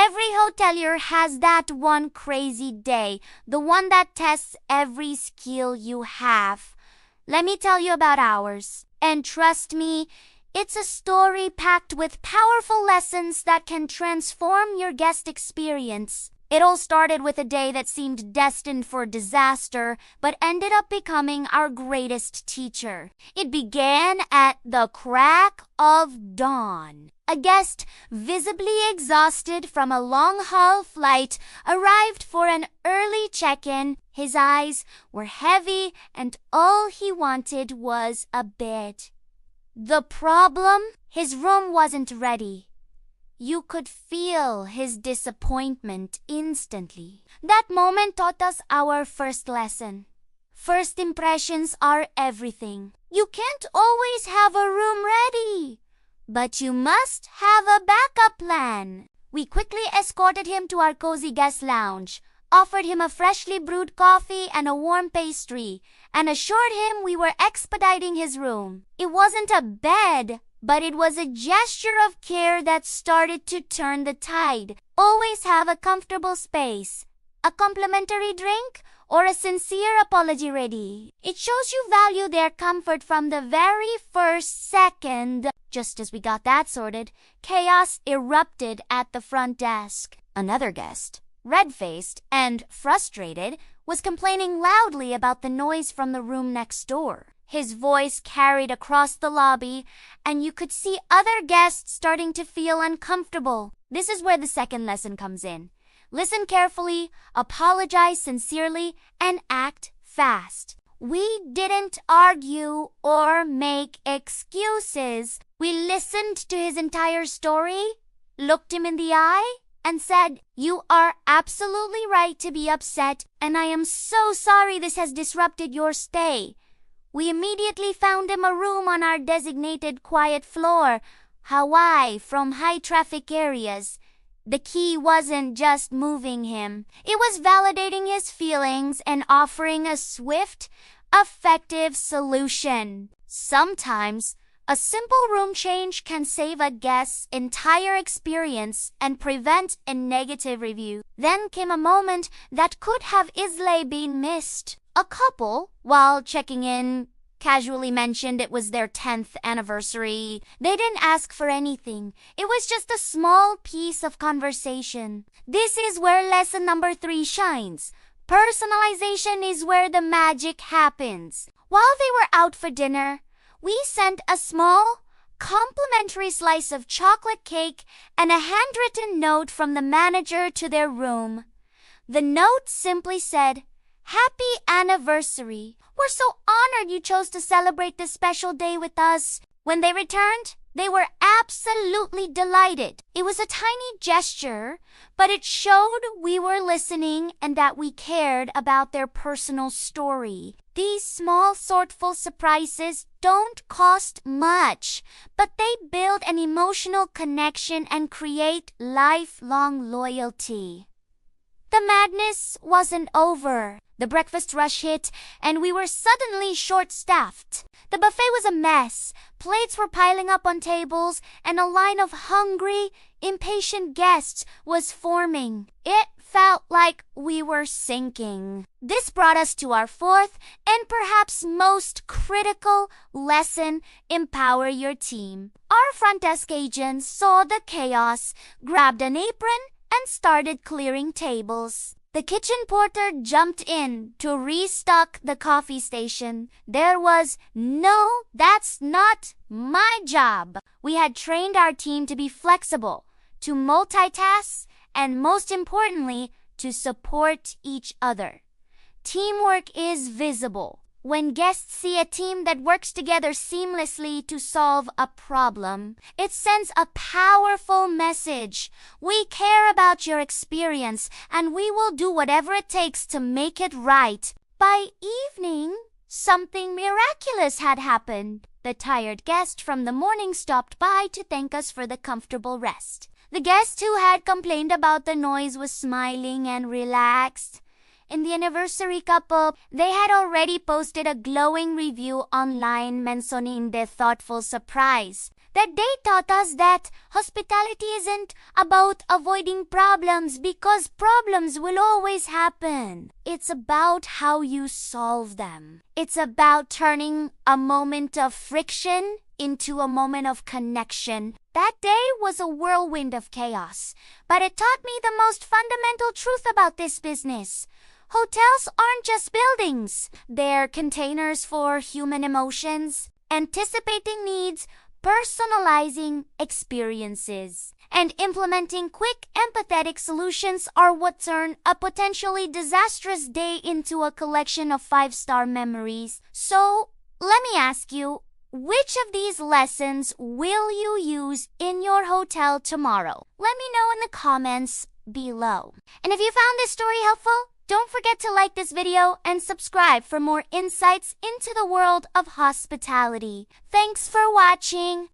Every hotelier has that one crazy day, the one that tests every skill you have. Let me tell you about ours. And trust me, it's a story packed with powerful lessons that can transform your guest experience. It all started with a day that seemed destined for disaster, but ended up becoming our greatest teacher. It began at the crack of dawn. A guest, visibly exhausted from a long-haul flight, arrived for an early check-in. His eyes were heavy, and all he wanted was a bed. The problem? His room wasn't ready. You could feel his disappointment instantly. That moment taught us our first lesson. First impressions are everything. You can't always have a room ready, but you must have a backup plan. We quickly escorted him to our cozy guest lounge, offered him a freshly brewed coffee and a warm pastry, and assured him we were expediting his room. It wasn't a bed, but it was a gesture of care that started to turn the tide. Always have a comfortable space, a complimentary drink, or a sincere apology ready. It shows you value their comfort from the very first second. Just as we got that sorted, chaos erupted at the front desk. Another guest, red-faced and frustrated, was complaining loudly about the noise from the room next door. His voice carried across the lobby, and you could see other guests starting to feel uncomfortable. This is where the second lesson comes in. Listen carefully, apologize sincerely, and act fast. We didn't argue or make excuses. We listened to his entire story, looked him in the eye, and said, "You are absolutely right to be upset, and I am so sorry this has disrupted your stay." We immediately found him a room on our designated quiet floor, away from high-traffic areas. The key wasn't just moving him. It was validating his feelings and offering a swift, effective solution. Sometimes, a simple room change can save a guest's entire experience and prevent a negative review. Then came a moment that could have easily been missed. A couple, while checking in, casually mentioned it was their 10th anniversary. They didn't ask for anything. It was just a small piece of conversation. This is where lesson number 3 shines. Personalization is where the magic happens. While they were out for dinner, we sent a small, complimentary slice of chocolate cake and a handwritten note from the manager to their room. The note simply said, "Happy anniversary. We're so honored you chose to celebrate this special day with us." When they returned, they were absolutely delighted. It was a tiny gesture, but it showed we were listening and that we cared about their personal story. These small, thoughtful surprises don't cost much, but they build an emotional connection and create lifelong loyalty. The madness wasn't over. The breakfast rush hit, and we were suddenly short-staffed. The buffet was a mess. Plates were piling up on tables, and a line of hungry, impatient guests was forming. It felt like we were sinking. This brought us to our fourth and perhaps most critical lesson: empower your team. Our front desk agents saw the chaos, grabbed an apron, and started clearing tables. The kitchen porter jumped in to restock the coffee station. There was no, "That's not my job." We had trained our team to be flexible, to multitask, and most importantly, to support each other. Teamwork is visible. When guests see a team that works together seamlessly to solve a problem, it sends a powerful message. We care about your experience, and we will do whatever it takes to make it right. By evening, something miraculous had happened. The tired guest from the morning stopped by to thank us for the comfortable rest. The guest who had complained about the noise was smiling and relaxed. In the anniversary couple, they had already posted a glowing review online mentioning their thoughtful surprise. That day taught us that hospitality isn't about avoiding problems because problems will always happen. It's about how you solve them. It's about turning a moment of friction into a moment of connection. That day was a whirlwind of chaos, but it taught me the most fundamental truth about this business. Hotels aren't just buildings. They're containers for human emotions, anticipating needs, personalizing experiences, and implementing quick, empathetic solutions are what turn a potentially disastrous day into a collection of five-star memories. So, let me ask you, which of these lessons will you use in your hotel tomorrow? Let me know in the comments below. And if you found this story helpful, don't forget to like this video and subscribe for more insights into the world of hospitality. Thanks for watching.